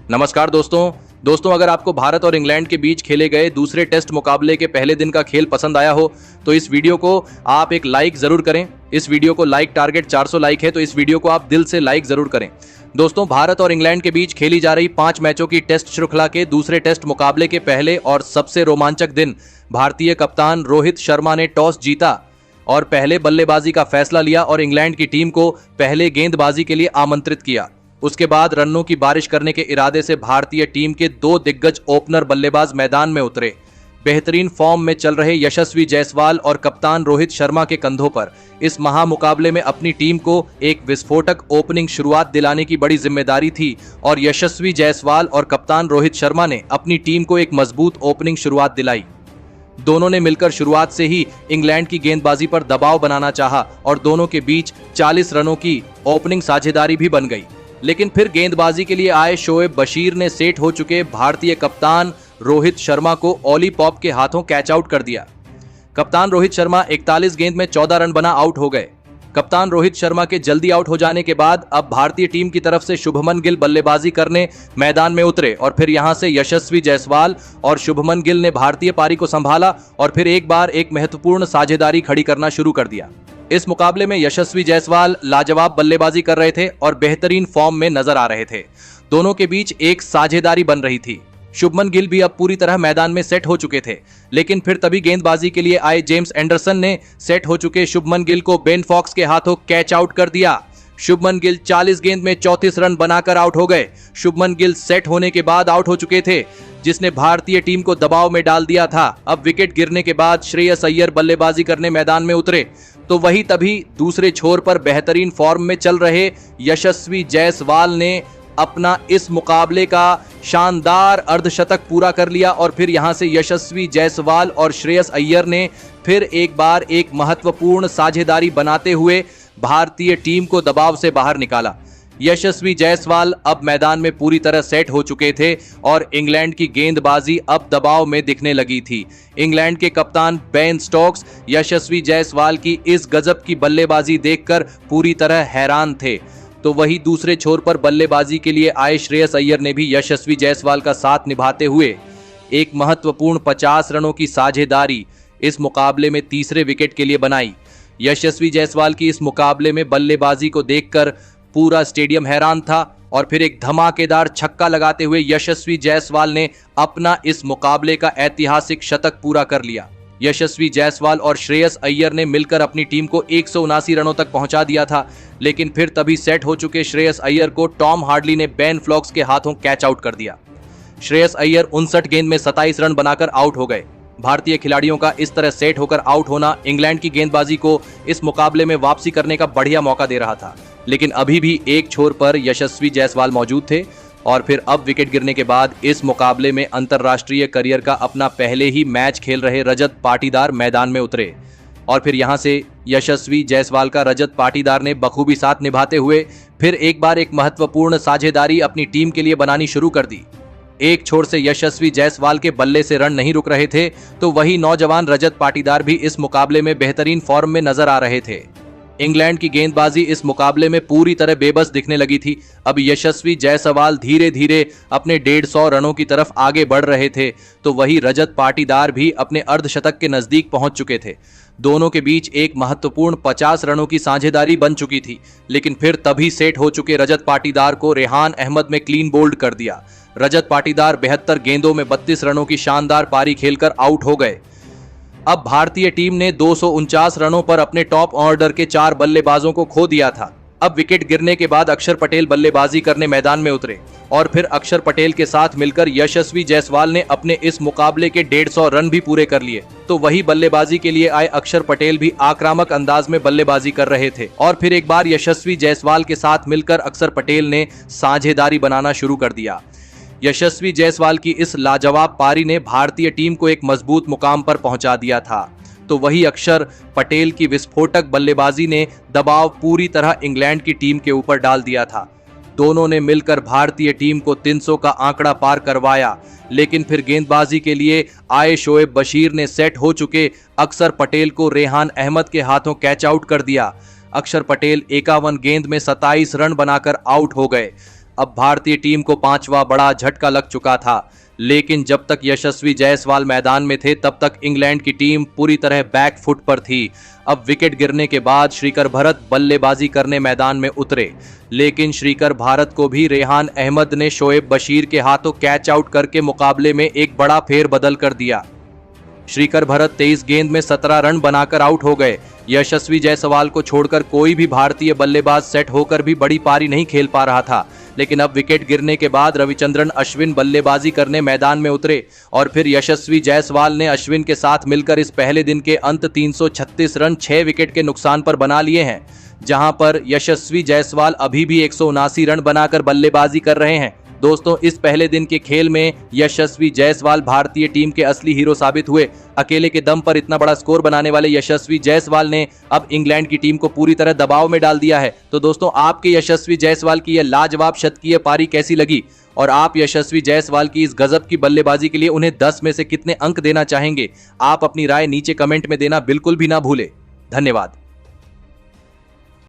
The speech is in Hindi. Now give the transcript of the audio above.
नमस्कार दोस्तों अगर आपको भारत और इंग्लैंड के बीच खेले गए दूसरे टेस्ट मुकाबले के पहले दिन का खेल पसंद आया हो तो इस वीडियो को आप एक लाइक जरूर करें। इस वीडियो को लाइक टारगेट 400 लाइक है, तो इस वीडियो को आप दिल से लाइक जरूर करें। दोस्तों, भारत और इंग्लैंड के बीच खेली जा रही 5 मैचों की टेस्ट श्रृंखला के दूसरे टेस्ट मुकाबले के पहले और सबसे रोमांचक दिन भारतीय कप्तान रोहित शर्मा ने टॉस जीता और पहले बल्लेबाजी का फैसला लिया और इंग्लैंड की टीम को पहले गेंदबाजी के लिए आमंत्रित किया। उसके बाद रनों की बारिश करने के इरादे से भारतीय टीम के 2 दिग्गज ओपनर बल्लेबाज मैदान में उतरे। बेहतरीन फॉर्म में चल रहे यशस्वी जायसवाल और कप्तान रोहित शर्मा के कंधों पर इस महामुकाबले में अपनी टीम को एक विस्फोटक ओपनिंग शुरुआत दिलाने की बड़ी जिम्मेदारी थी और यशस्वी जायसवाल और कप्तान रोहित शर्मा ने अपनी टीम को एक मजबूत ओपनिंग शुरुआत दिलाई। दोनों ने मिलकर शुरुआत से ही इंग्लैंड की गेंदबाजी पर दबाव बनाना चाहा और दोनों के बीच 40 रनों की ओपनिंग साझेदारी भी बन गई। लेकिन फिर गेंदबाजी के लिए आए शोएब बशीर ने सेट हो चुके भारतीय कप्तान रोहित शर्मा को ऑली पॉप के हाथों कैच आउट कर दिया। कप्तान रोहित शर्मा 41 गेंद में 14 रन बना आउट हो गए। कप्तान रोहित शर्मा के जल्दी आउट हो जाने के बाद अब भारतीय टीम की तरफ से शुभमन गिल बल्लेबाजी करने मैदान में उतरे और फिर यहां से यशस्वी जायसवाल और शुभमन गिल ने भारतीय पारी को संभाला और फिर एक बार एक महत्वपूर्ण साझेदारी खड़ी करना शुरू कर दिया। इस मुकाबले में यशस्वी जायसवाल लाजवाब बल्लेबाजी कर रहे थे और बेहतरीन फॉर्म में नजर आ रहे थे। दोनों के बीच एक साझेदारी बन रही थी। शुभमन गिल भी अब पूरी तरह मैदान में सेट हो चुके थे, लेकिन फिर तभी गेंदबाजी के लिए आए जेम्स एंडरसन ने सेट हो चुके शुभमन गिल को बेन फॉक्स के हाथों कैच आउट कर दिया। शुभमन गिल 40 गेंद में 34 रन बनाकर आउट हो गए। शुभमन गिल सेट होने के बाद आउट हो चुके थे, जिसने भारतीय टीम को दबाव में डाल दिया था। अब विकेट गिरने के बाद श्रेयस अय्यर बल्लेबाजी करने मैदान में उतरे तो वही तभी दूसरे छोर पर बेहतरीन फॉर्म में चल रहे यशस्वी जायसवाल ने अपना इस मुकाबले का शानदार अर्धशतक पूरा कर लिया और फिर यहां से यशस्वी जायसवाल और श्रेयस अय्यर ने फिर एक बार एक महत्वपूर्ण साझेदारी बनाते हुए भारतीय टीम को दबाव से बाहर निकाला। यशस्वी जायसवाल अब मैदान में पूरी तरह सेट हो चुके थे और इंग्लैंड की गेंदबाजी अब दबाव में दिखने लगी थी। इंग्लैंड के कप्तान बेन स्टोक्स यशस्वी जायसवाल की इस गजब की बल्लेबाजी देखकर पूरी तरह हैरान थे। तो वही दूसरे छोर पर बल्लेबाजी के लिए आए श्रेयस अय्यर ने भी यशस्वी जायसवाल का साथ निभाते हुए एक महत्वपूर्ण 50 रनों की साझेदारी इस मुकाबले में तीसरे विकेट के लिए बनाई। यशस्वी जायसवाल की इस मुकाबले में बल्लेबाजी को देखकर पूरा स्टेडियम हैरान था और फिर एक धमाकेदार छक्का लगाते हुए यशस्वी जायसवाल ने अपना इस मुकाबले का ऐतिहासिक शतक पूरा कर लिया। यशस्वी जायसवाल और श्रेयस अय्यर ने मिलकर अपनी टीम को 179 रनों तक पहुंचा दिया था, लेकिन फिर तभी सेट हो चुके श्रेयस अय्यर को टॉम हार्डली ने बेन फ्लॉक्स के हाथों कैच आउट कर दिया। श्रेयस अय्यर 59 गेंद में 27 रन बनाकर आउट हो गए। भारतीय खिलाड़ियों का इस तरह सेट होकर आउट होना इंग्लैंड की गेंदबाजी को इस मुकाबले में वापसी करने का बढ़िया मौका दे रहा था, लेकिन अभी भी एक छोर पर यशस्वी जायसवाल मौजूद थे और फिर अब विकेट गिरने के बाद इस मुकाबले में अंतर्राष्ट्रीय करियर का अपना पहले ही मैच खेल रहे रजत पाटीदार मैदान में उतरे और फिर यहां से यशस्वी जायसवाल का रजत पाटीदार ने बखूबी साथ निभाते हुए फिर एक बार एक महत्वपूर्ण साझेदारी अपनी टीम के लिए बनानी शुरू कर दी। एक छोर से यशस्वी जायसवाल के बल्ले से रन नहीं रुक रहे थे तो वही नौजवान रजत पाटीदार भी इस मुकाबले में बेहतरीन फॉर्म में नजर आ रहे थे। इंग्लैंड की गेंदबाजी इस मुकाबले में पूरी तरह बेबस दिखने लगी थी। अब यशस्वी जायसवाल धीरे धीरे अपने 150 रनों की तरफ आगे बढ़ रहे थे तो वही रजत पाटीदार भी अपने अर्धशतक के नजदीक पहुंच चुके थे। दोनों के बीच एक महत्वपूर्ण 50 रनों की साझेदारी बन चुकी थी, लेकिन फिर तभी सेट हो चुके रजत पाटीदार को रेहान अहमद में क्लीन बोल्ड कर दिया। रजत पाटीदार 72 गेंदों में 32 रनों की शानदार पारी खेलकर आउट हो गए। अब भारतीय टीम ने 249 रनों पर अपने टॉप ऑर्डर के 4 बल्लेबाजों को खो दिया था। अब विकेट गिरने के बाद अक्षर पटेल बल्लेबाजी करने मैदान में उतरे और फिर अक्षर पटेल के साथ मिलकर यशस्वी जायसवाल ने अपने इस मुकाबले के 150 रन भी पूरे कर लिए। तो वही बल्लेबाजी के लिए आए अक्षर पटेल भी आक्रामक अंदाज में बल्लेबाजी कर रहे थे और फिर एक बार यशस्वी जायसवाल के साथ मिलकर अक्षर पटेल ने साझेदारी बनाना शुरू कर दिया। यशस्वी जायसवाल की इस लाजवाब पारी ने भारतीय टीम को एक मजबूत मुकाम पर पहुंचा दिया था तो वही अक्षर पटेल की विस्फोटक बल्लेबाजी ने दबाव पूरी तरह इंग्लैंड की टीम के ऊपर डाल दिया था। दोनों ने मिलकर भारतीय टीम को 300 का आंकड़ा पार करवाया, लेकिन फिर गेंदबाजी के लिए आए शोएब बशीर ने सेट हो चुके अक्षर पटेल को रेहान अहमद के हाथों कैच आउट कर दिया। अक्षर पटेल 51 गेंद में 27 रन बनाकर आउट हो गए। अब भारतीय टीम को 5वां बड़ा झटका लग चुका था। लेकिन जब तक यशस्वी जायसवाल मैदान में थे तब तक इंग्लैंड की टीम पूरी तरह बैक फुट पर थी। अब विकेट गिरने के बाद श्रीकर भरत बल्लेबाजी करने मैदान में उतरे, लेकिन श्रीकर भारत को भी रेहान अहमद ने शोएब बशीर के हाथों कैच आउट करके मुकाबले में एक बड़ा फेरबदल कर दिया। श्रीकर भरत 23 गेंद में 17 रन बनाकर आउट हो गए। यशस्वी जायसवाल को छोड़कर कोई भी भारतीय बल्लेबाज सेट होकर भी बड़ी पारी नहीं खेल पा रहा था। लेकिन अब विकेट गिरने के बाद रविचंद्रन अश्विन बल्लेबाजी करने मैदान में उतरे और फिर यशस्वी जायसवाल ने अश्विन के साथ मिलकर इस पहले दिन के अंत 336 रन 6 विकेट के नुकसान पर बना लिए हैं, जहां पर यशस्वी जायसवाल अभी भी 179 रन बनाकर बल्लेबाजी कर रहे हैं। दोस्तों, इस पहले दिन के खेल में यशस्वी जायसवाल भारतीय टीम के असली हीरो साबित हुए। अकेले के दम पर इतना बड़ा स्कोर बनाने वाले यशस्वी जायसवाल ने अब इंग्लैंड की टीम को पूरी तरह दबाव में डाल दिया है। तो दोस्तों, आपके यशस्वी जायसवाल की यह लाजवाब शतकीय पारी कैसी लगी और आप यशस्वी जायसवाल की इस गजब की बल्लेबाजी के लिए उन्हें 10 में से कितने अंक देना चाहेंगे? आप अपनी राय नीचे कमेंट में देना बिल्कुल भी ना भूलें। धन्यवाद।